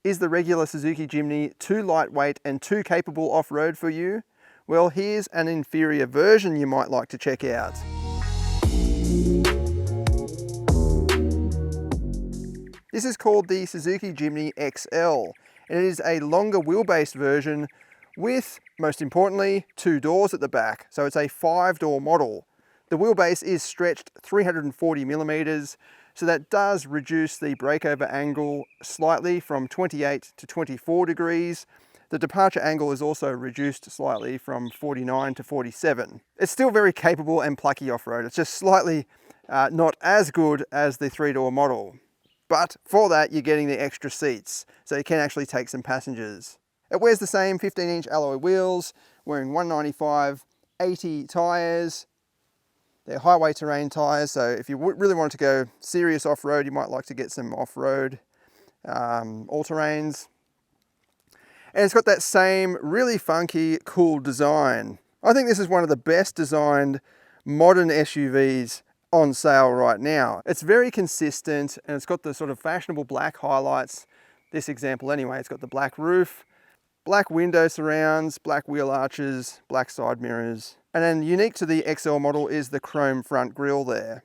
Is the regular Suzuki Jimny too lightweight and too capable off-road for you? Well, here's an inferior version you might like to check out. This is called the Suzuki Jimny XL, and it is a longer wheelbase version with, most importantly, 2 doors at the back. So it's a 5-door model. The wheelbase is stretched 340 millimeters, so that does reduce the breakover angle slightly from 28 to 24 degrees. The departure angle is also reduced slightly from 49 to 47. It's still very capable and plucky off-road. It's just slightly not as good as the 3-door model. But for that, you're getting the extra seats, so you can actually take some passengers. It wears the same 15-inch alloy wheels, wearing 195/80 tyres. They're highway terrain tyres, so if you really want to go serious off-road, you might like to get some off-road all-terrains. And it's got that same really funky, cool design. I think this is one of the best designed modern SUVs on sale right now. It's very consistent, and it's got the sort of fashionable black highlights. This example anyway, it's got the black roof, black window surrounds, black wheel arches, black side mirrors. And then unique to the XL model is the chrome front grille there.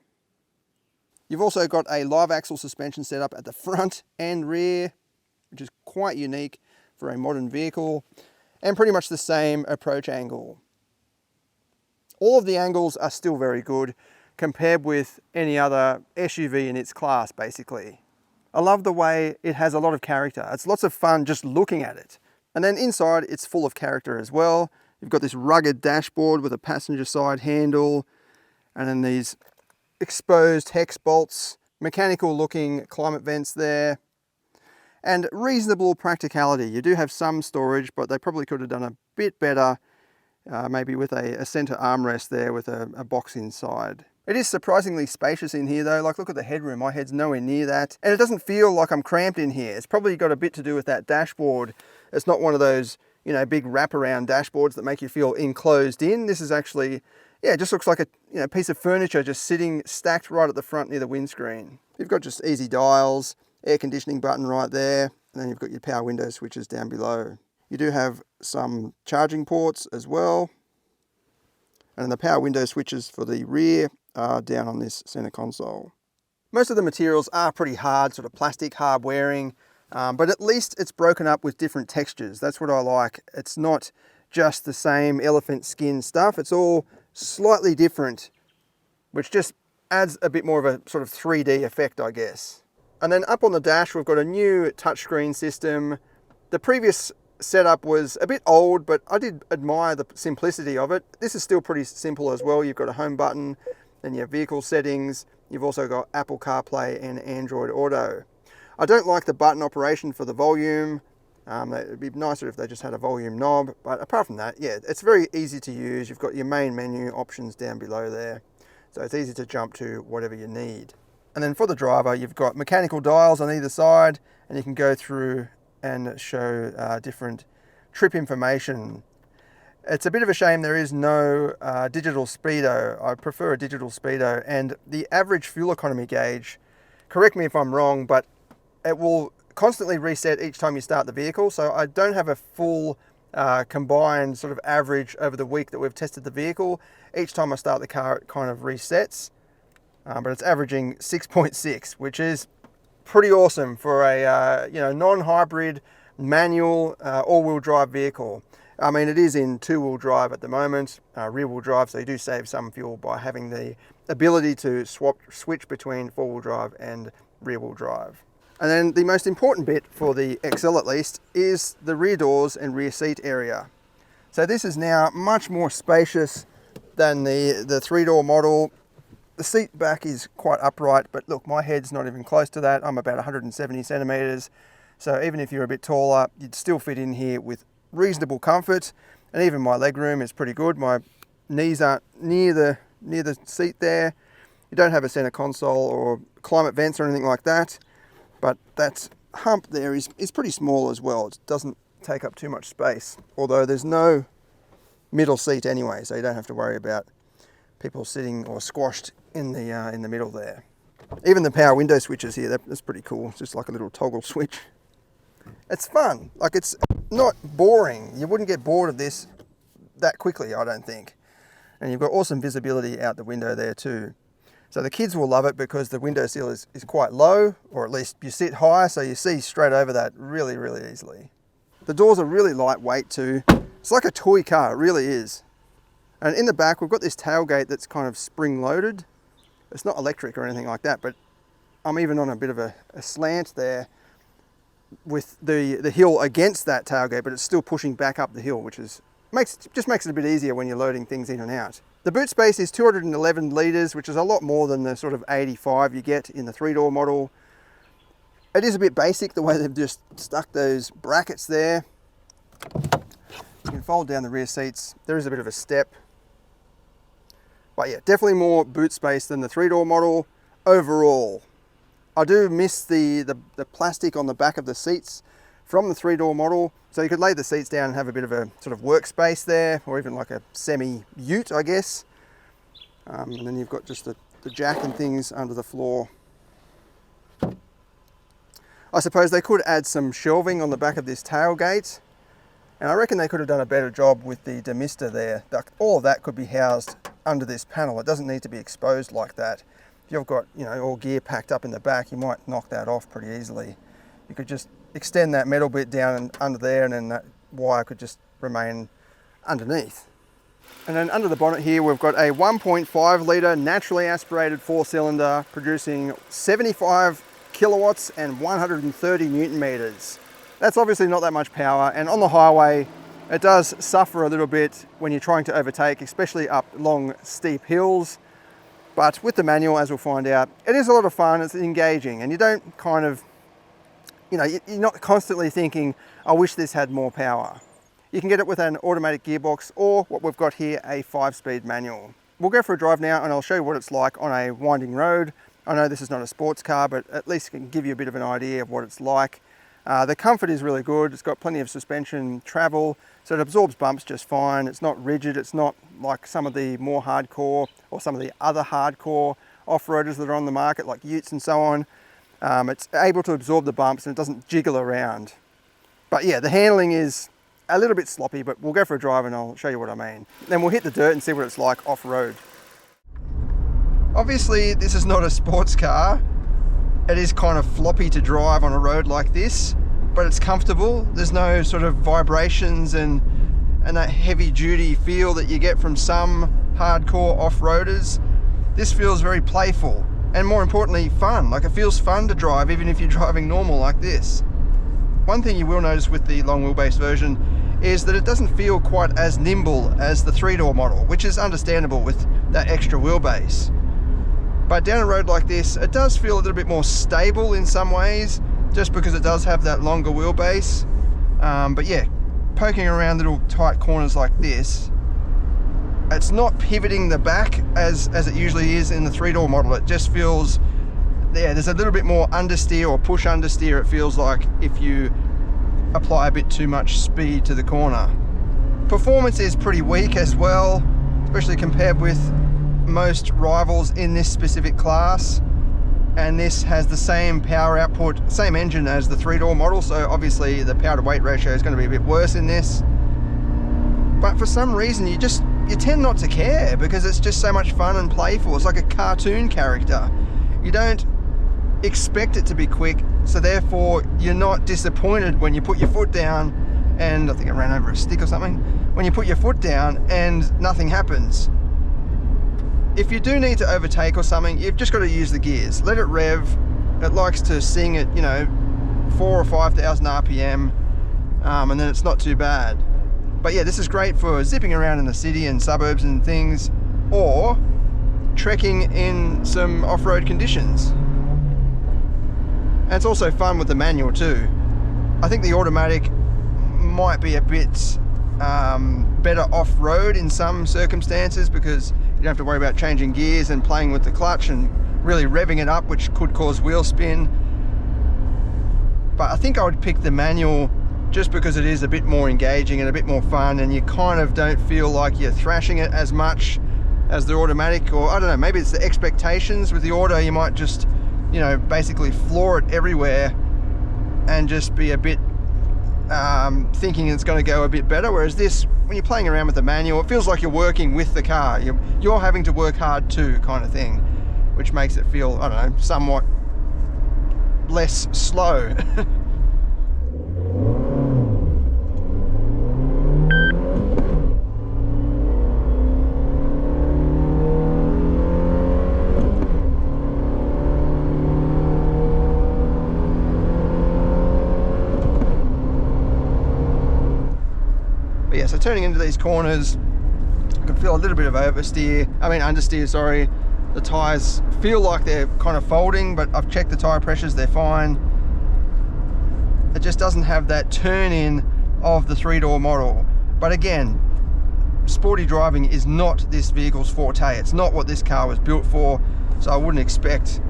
You've also got a live axle suspension setup at the front and rear, which is quite unique for a modern vehicle, and pretty much the same approach angle. All of the angles are still very good compared with any other SUV in its class, basically. I love the way it has a lot of character. It's lots of fun just looking at it. And then inside, it's full of character as well. You've got this rugged dashboard with a passenger side handle, and then these exposed hex bolts, mechanical looking climate vents there, and reasonable practicality. You do have some storage, but they probably could have done a bit better, maybe with a center armrest there with a box inside. It is surprisingly spacious in here though. Like, look at the headroom, my head's nowhere near that. And it doesn't feel like I'm cramped in here. It's probably got a bit to do with that dashboard. It's not one of those, you know, big wraparound dashboards that make you feel enclosed in. This is actually, yeah, it just looks like a piece of furniture just sitting stacked right at the front near the windscreen. You've got just easy dials, air conditioning button right there, and then you've got your power window switches down below. You do have some charging ports as well, and the power window switches for the rear are down on this center console. Most of the materials are pretty hard, sort of plastic, hard wearing, but at least it's broken up with different textures. That's what I like. It's not just the same elephant skin stuff. It's all slightly different, which just adds a bit more of a sort of 3D effect, I guess. And then up on the dash, we've got a new touchscreen system. The previous setup was a bit old, but I did admire the simplicity of it. This is still pretty simple as well. You've got a home button, then you have vehicle settings. You've also got Apple CarPlay and Android Auto. I don't like the button operation for the volume. It'd be nicer if they just had a volume knob, but apart from that, yeah, it's very easy to use. You've got your main menu options down below there, so it's easy to jump to whatever you need. And then for the driver, you've got mechanical dials on either side, and you can go through and show different trip information. It's a bit of a shame there is no digital speedo. I prefer a digital speedo, and the average fuel economy gauge, correct me if I'm wrong, but it will constantly reset each time you start the vehicle. So I don't have a full combined sort of average over the week that we've tested the vehicle. Each time I start the car, it kind of resets, but it's averaging 6.6, which is pretty awesome for a non-hybrid manual all-wheel drive vehicle. I mean, it is in 2-wheel drive at the moment, rear-wheel drive, so you do save some fuel by having the ability to switch between 4-wheel drive and rear-wheel drive. And then the most important bit for the XL at least is the rear doors and rear seat area. So this is now much more spacious than the 3-door model. The seat back is quite upright, but look, my head's not even close to that. I'm about 170 centimeters. So even if you're a bit taller, you'd still fit in here with reasonable comfort, and even my leg room is pretty good. My knees aren't near the seat there. You don't have a center console or climate vents or anything like that, but that hump there is pretty small as well. It doesn't take up too much space, although there's no middle seat anyway, so you don't have to worry about people sitting or squashed in the middle there. Even the power window switches here, that's pretty cool. It's just like a little toggle switch. It's fun. Like, it's not boring. You wouldn't get bored of this that quickly, I don't think. And you've got awesome visibility out the window there too. So the kids will love it because the window sill is quite low, or at least you sit high, so you see straight over that really, really easily. The doors are really lightweight too. It's like a toy car, it really is. And in the back, we've got this tailgate that's kind of spring-loaded. It's not electric or anything like that, but I'm even on a bit of a slant there with the hill against that tailgate, but it's still pushing back up the hill, which just makes it a bit easier when you're loading things in and out. The boot space is 211 litres, which is a lot more than the sort of 85 you get in the 3-door model. It is a bit basic the way they've just stuck those brackets there. You can fold down the rear seats. There is a bit of a step. But yeah, definitely more boot space than the 3-door model overall. I do miss the plastic on the back of the seats from the 3-door model. So you could lay the seats down and have a bit of a sort of workspace there, or even like a semi-ute, I guess. And then you've got just the jack and things under the floor. I suppose they could add some shelving on the back of this tailgate. And I reckon they could have done a better job with the demister there. All of that could be housed under this panel. It doesn't need to be exposed like that. If you've got, you know, all gear packed up in the back, you might knock that off pretty easily. You could just extend that metal bit down and under there, and then that wire could just remain underneath. And then under the bonnet here, we've got a 1.5 litre naturally aspirated 4-cylinder producing 75 kilowatts and 130 newton meters. That's obviously not that much power, and on the highway it does suffer a little bit when you're trying to overtake, especially up long steep hills. But with the manual, as we'll find out, it is a lot of fun, it's engaging, and you don't kind of, you know, you're not constantly thinking, I wish this had more power. You can get it with an automatic gearbox, or what we've got here, a 5-speed manual. We'll go for a drive now and I'll show you what it's like on a winding road. I know this is not a sports car, but at least it can give you a bit of an idea of what it's like. The comfort is really good. It's got plenty of suspension travel, so it absorbs bumps just fine. It's not rigid. It's not like some of the more hardcore or some of the other hardcore off-roaders that are on the market, like utes and so on. It's able to absorb the bumps and it doesn't jiggle around. But yeah, the handling is a little bit sloppy, but we'll go for a drive and I'll show you what I mean. Then we'll hit the dirt and see what it's like off-road. Obviously, this is not a sports car. It is kind of floppy to drive on a road like this, but it's comfortable. There's no sort of vibrations and that heavy duty feel that you get from some hardcore off-roaders. This feels very playful and, more importantly, fun. Like, it feels fun to drive even if you're driving normal like this. One thing you will notice with the long wheelbase version is that it doesn't feel quite as nimble as the 3-door model, which is understandable with that extra wheelbase. But down a road like this, it does feel a little bit more stable in some ways, just because it does have that longer wheelbase. But yeah, poking around little tight corners like this, it's not pivoting the back as it usually is in the 3-door model. It just feels, yeah, there's a little bit more understeer or push understeer, it feels like, if you apply a bit too much speed to the corner. Performance is pretty weak as well, especially compared with most rivals in this specific class. And this has the same power output, same engine as the 3-door model, so obviously the power to weight ratio is going to be a bit worse in this. But for some reason you tend not to care, because it's just so much fun and playful. It's like a cartoon character. You don't expect it to be quick, so therefore you're not disappointed when you put your foot down and, I think I ran over a stick or something, when you put your foot down and nothing happens. If you do need to overtake or something, you've just got to use the gears. Let it rev. It likes to sing at, 4,000 or 5,000 RPM, and then it's not too bad. But yeah, this is great for zipping around in the city and suburbs and things, or trekking in some off-road conditions. And it's also fun with the manual too. I think the automatic might be a bit better off-road in some circumstances, because you don't have to worry about changing gears and playing with the clutch and really revving it up, which could cause wheel spin. But I think I would pick the manual just because it is a bit more engaging and a bit more fun, and you kind of don't feel like you're thrashing it as much as the automatic. Or I don't know, maybe it's the expectations. With the auto you might just, basically floor it everywhere and just be a bit thinking it's going to go a bit better, whereas this, when you're playing around with the manual, it feels like you're working with the car. You're having to work hard too, kind of thing, which makes it feel, I don't know, somewhat less slow. But yeah, so turning into these corners, I can feel a little bit of understeer, sorry. The tyres feel like they're kind of folding, but I've checked the tyre pressures, they're fine. It just doesn't have that turn in of the 3-door model. But again, sporty driving is not this vehicle's forte. It's not what this car was built for, so I wouldn't expect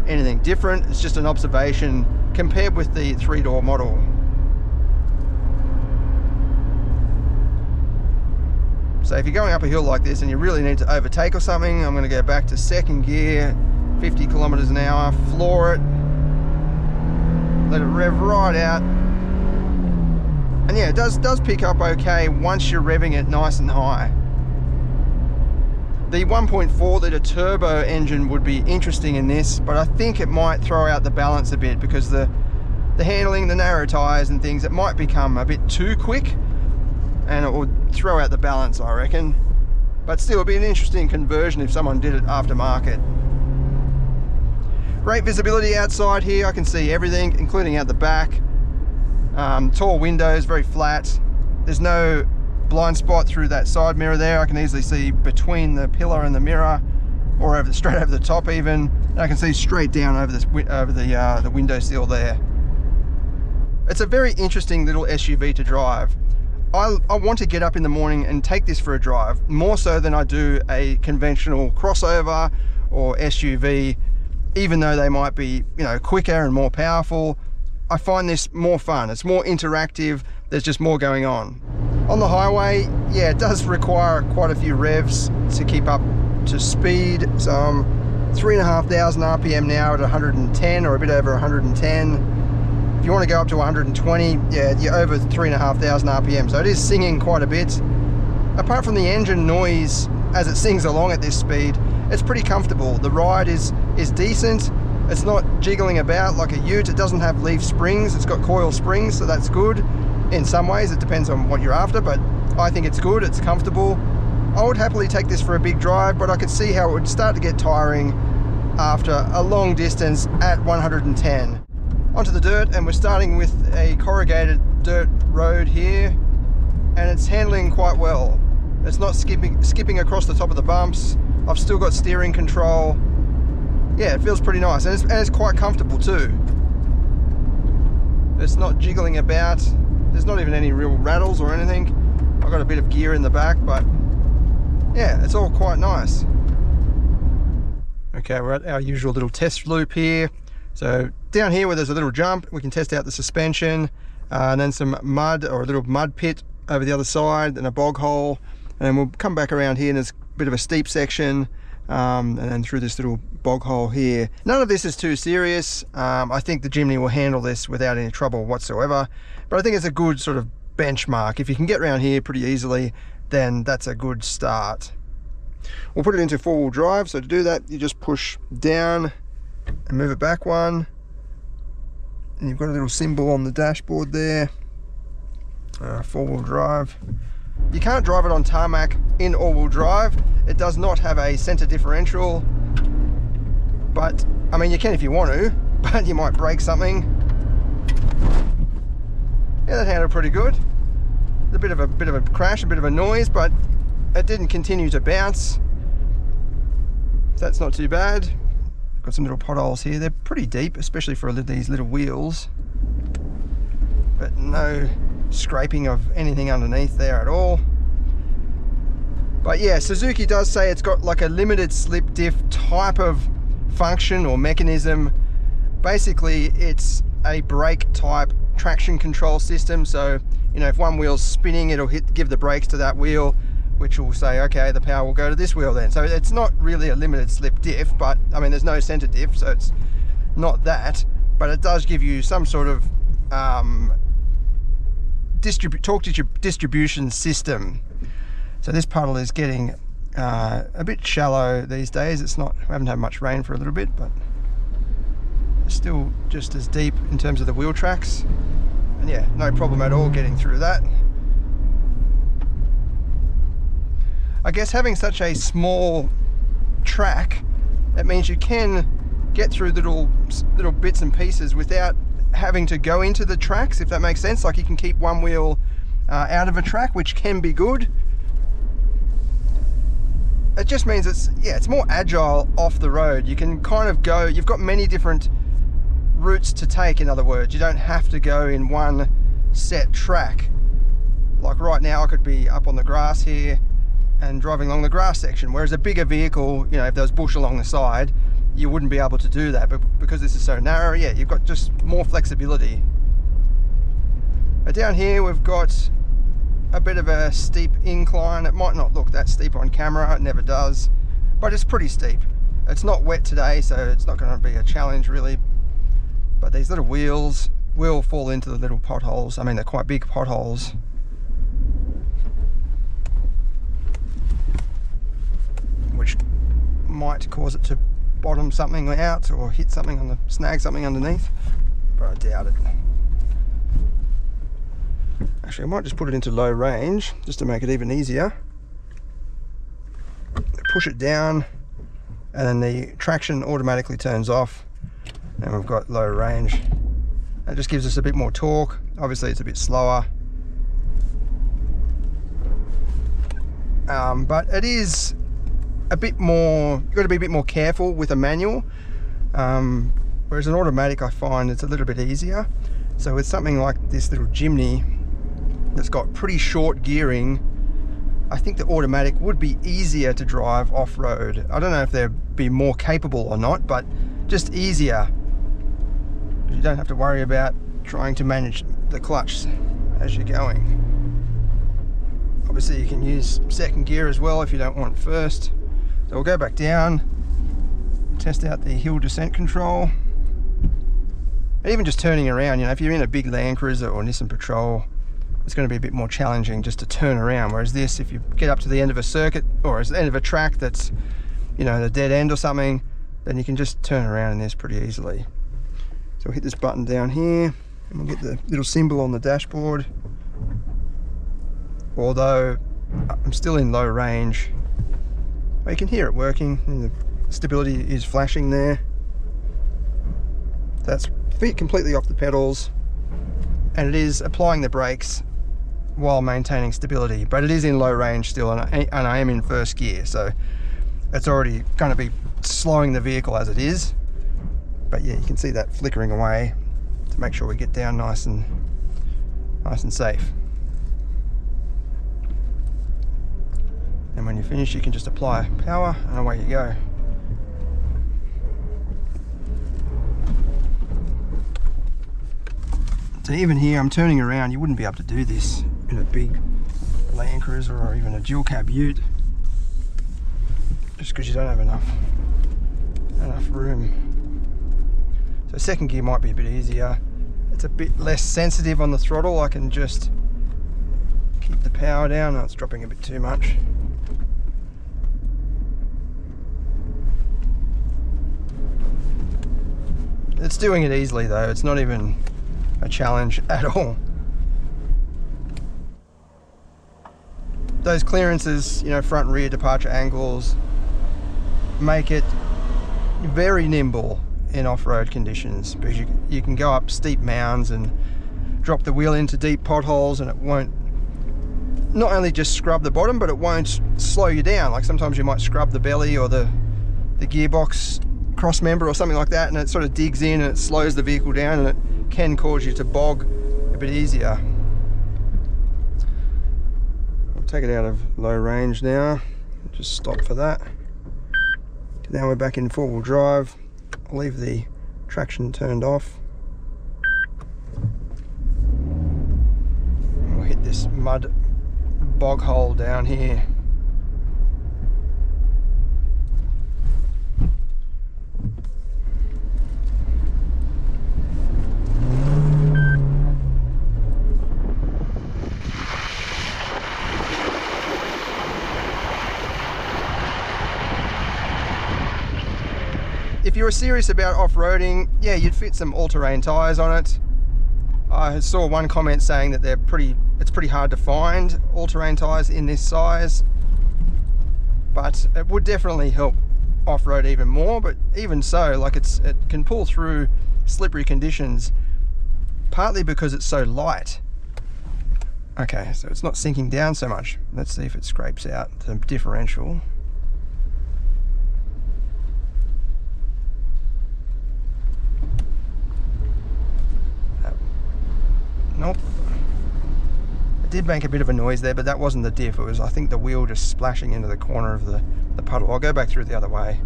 anything different. It's just an observation compared with the 3-door model. So if you're going up a hill like this and you really need to overtake or something, I'm going to go back to second gear, 50 kilometers an hour, floor it, let it rev right out. And yeah, it does pick up okay once you're revving it nice and high. The 1.4 litre turbo engine would be interesting in this, but I think it might throw out the balance a bit because the handling, the narrow tyres and things, it might become a bit too quick, and it would throw out the balance, I reckon. But still, it'd be an interesting conversion if someone did it aftermarket. Great visibility outside here. I can see everything, including out the back. Tall windows, very flat. There's no blind spot through that side mirror there. I can easily see between the pillar and the mirror, or straight over the top even. And I can see straight down over the windowsill there. It's a very interesting little SUV to drive. I want to get up in the morning and take this for a drive, more so than I do a conventional crossover or SUV, even though they might be, quicker and more powerful. I find this more fun. It's more interactive. There's just more going on. On the highway, yeah, it does require quite a few revs to keep up to speed. So I'm 3,500 RPM now at 110 or a bit over 110. If you want to go up to 120, yeah, you're over 3,500 RPM, so it is singing quite a bit. Apart from the engine noise as it sings along at this speed, it's pretty comfortable. The ride is decent. It's not jiggling about like a ute. It doesn't have leaf springs. It's got coil springs, so that's good. In some ways, it depends on what you're after, but I think it's good. It's comfortable. I would happily take this for a big drive, but I could see how it would start to get tiring after a long distance at 110. Onto the dirt, and we're starting with a corrugated dirt road here, and it's handling quite well. It's not skipping across the top of the bumps. I've still got steering control. Yeah, it feels pretty nice, and it's quite comfortable too. It's not jiggling about. There's not even any real rattles or anything. I've got a bit of gear in the back, but yeah, it's all quite nice. Okay, we're at our usual little test loop here. So down here where there's a little jump, we can test out the suspension, and then some mud or a little mud pit over the other side, and a bog hole, and then we'll come back around here and there's a bit of a steep section, and then through this little bog hole here. None of this is too serious. I think the Jimny will handle this without any trouble whatsoever, but I think it's a good sort of benchmark. If you can get around here pretty easily, then that's a good start. We'll put it into 4-wheel drive, so to do that you just push down and move it back one, and you've got a little symbol on the dashboard there. 4-wheel drive. You can't drive it on tarmac in all-wheel drive. It does not have a center differential, but I mean, you can if you want to, but you might break something. Yeah, that handled pretty good. A bit of a crash, a bit of a noise, but it didn't continue to bounce. That's not too bad. Got some little potholes here. They're pretty deep, especially for these little wheels, but no scraping of anything underneath there at all. But yeah, Suzuki does say it's got like a limited slip diff type of function or mechanism. Basically, it's a brake type traction control system. So, if one wheel's spinning, it'll give the brakes to that wheel, which will say, okay, the power will go to this wheel then. So it's not really a limited slip diff, but I mean, there's no center diff, so it's not that, but it does give you some sort of distribution system. So this puddle is getting a bit shallow these days. We haven't had much rain for a little bit, but it's still just as deep in terms of the wheel tracks. And yeah, no problem at all getting through that. I guess having such a small track, it means you can get through little bits and pieces without having to go into the tracks, if that makes sense. Like you can keep one wheel out of a track, which can be good. It just means it's more agile off the road. You can kind of go, you've got many different routes to take, in other words. You don't have to go in one set track. Like right now I could be up on the grass here and driving along the grass section, whereas a bigger vehicle, you know, if there was bush along the side, you wouldn't be able to do that. But because this is so narrow, yeah, you've got just more flexibility. But down here we've got a bit of a steep incline. It might not look that steep on camera, it never does, but it's pretty steep. It's not wet today, so it's not going to be a challenge really. But these little wheels will fall into the little potholes. I mean, they're quite big potholes. Which might cause it to bottom something out or hit something on the, snag something underneath, but I doubt it. Actually, I might just put it into low range just to make it even easier. Push it down and then the traction automatically turns off and we've got low range. It just gives us a bit more torque. Obviously it's a bit slower, but it is a bit more, you've got to be a bit more careful with a manual, whereas an automatic I find it's a little bit easier. So with something like this little Jimny that's got pretty short gearing, I think the automatic would be easier to drive off-road. I don't know if they'd be more capable or not, but just easier. You don't have to worry about trying to manage the clutch as you're going. Obviously you can use second gear as well if you don't want first. So we'll go back down, test out the hill descent control. And even just turning around, you know, if you're in a big Land Cruiser or Nissan Patrol, it's going to be a bit more challenging just to turn around. Whereas this, if you get up to the end of a circuit or the end of a track that's, you know, the dead end or something, then you can just turn around in this pretty easily. So we'll hit this button down here and we'll get the little symbol on the dashboard. Although I'm still in low range, well, you can hear it working and the stability is flashing there. That's feet completely off the pedals and it is applying the brakes while maintaining stability, but it is in low range still, and I am in first gear, so it's already going to be slowing the vehicle as it is. But yeah, you can see that flickering away to make sure we get down nice and safe. And when you're finished, you can just apply power and away you go. So even here, I'm turning around. You wouldn't be able to do this in a big Land Cruiser or even a dual cab ute, just because you don't have enough room. So second gear might be a bit easier. It's a bit less sensitive on the throttle. I can just keep the power down. Oh, it's dropping a bit too much. It's doing it easily though. It's not even a challenge at all. Those clearances, you know, front and rear departure angles, make it very nimble in off-road conditions, because you can go up steep mounds and drop the wheel into deep potholes and it won't not only just scrub the bottom, but it won't slow you down. Like sometimes you might scrub the belly or the gearbox cross member or something like that, and it sort of digs in and it slows the vehicle down, and it can cause you to bog a bit easier. I'll take it out of low range now, just stop for that. Now we're back in four-wheel drive. I'll leave the traction turned off. We'll hit this mud bog hole down here. if you were serious about off-roading, yeah, you'd fit some all-terrain tyres on it. I saw one comment saying that it's pretty hard to find all-terrain tyres in this size, but it would definitely help off-road even more. But even so, like, it can pull through slippery conditions, partly because it's so light. Okay, so it's not sinking down so much. Let's see if it scrapes out the differential. Nope. It did make a bit of a noise there, but that wasn't the diff. It was, I think, the wheel just splashing into the corner of the puddle. I'll go back through the other way.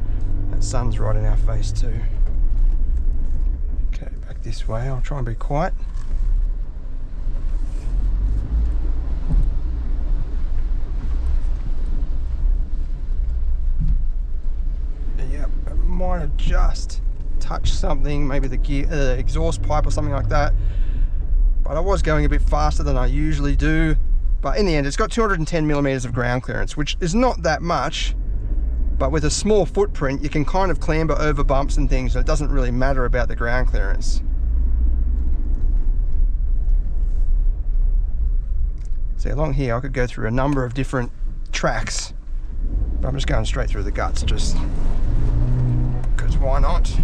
That sun's right in our face too. Okay, back this way. I'll try and be quiet. Yep, it might have just touched something, maybe the gear, exhaust pipe or something like that. But I was going a bit faster than I usually do. But in the end, it's got 210 millimeters of ground clearance, which is not that much. But with a small footprint, you can kind of clamber over bumps and things, so it doesn't really matter about the ground clearance. See, along here, I could go through a number of different tracks. But I'm just going straight through the guts, just because why not?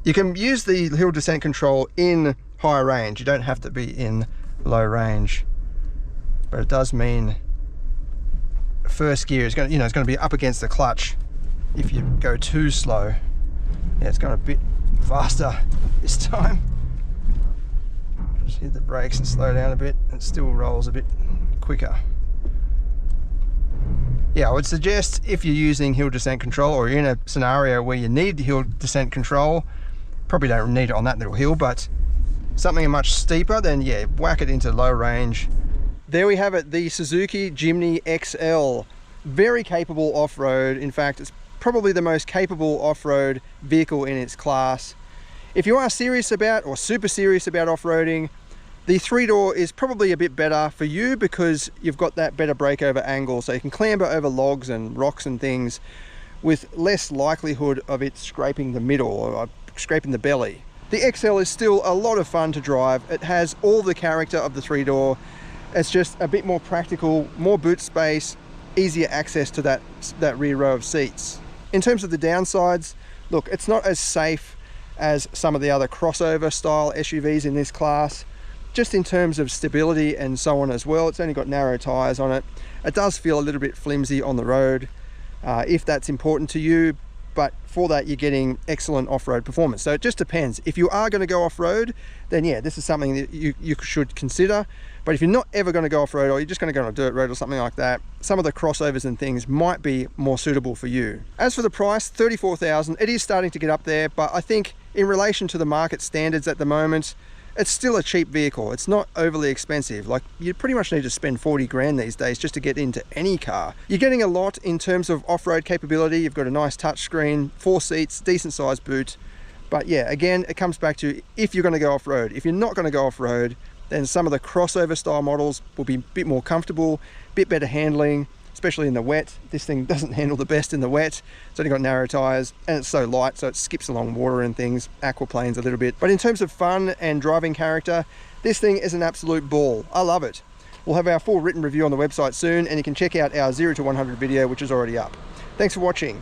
You can use the hill descent control in high range. You don't have to be in low range, but it does mean first gear is going to, it's going to be up against the clutch if you go too slow. Yeah, it's going a bit faster this time. Just hit the brakes and slow down a bit. It still rolls a bit quicker. Yeah, I would suggest if you're using hill descent control, or you're in a scenario where you need hill descent control, probably don't need it on that little hill, but something much steeper, then yeah, whack it into low range. There we have it, the Suzuki Jimny XL. Very capable off-road. In fact, it's probably the most capable off-road vehicle in its class. If you are serious about, or super serious about off-roading, the 3-door is probably a bit better for you because you've got that better breakover angle, so you can clamber over logs and rocks and things with less likelihood of it scraping the middle or scraping the belly. The XL is still a lot of fun to drive. It has all the character of the 3-door. It's just a bit more practical, more boot space, easier access to that rear row of seats. In terms of the downsides, look, it's not as safe as some of the other crossover style SUVs in this class. Just in terms of stability and so on as well, it's only got narrow tyres on it. It does feel a little bit flimsy on the road, if that's important to you, but for that you're getting excellent off-road performance. So it just depends. If you are going to go off-road, then yeah, this is something that you should consider. But if you're not ever going to go off-road, or you're just going to go on a dirt road or something like that, some of the crossovers and things might be more suitable for you. As for the price, $34,000, it is starting to get up there, but I think in relation to the market standards at the moment, it's still a cheap vehicle. It's not overly expensive. Like, you pretty much need to spend 40 grand these days just to get into any car. You're getting a lot in terms of off-road capability. You've got a nice touchscreen, 4 seats, decent sized boot. But yeah, again, it comes back to if you're going to go off-road. If you're not going to go off-road, then some of the crossover style models will be a bit more comfortable, a bit better handling, especially in the wet. This thing doesn't handle the best in the wet. It's only got narrow tires and it's so light, so it skips along water and things, aquaplanes a little bit. But in terms of fun and driving character, this thing is an absolute ball. I love it. We'll have our full written review on the website soon, and you can check out our 0 to 100 video, which is already up. Thanks for watching.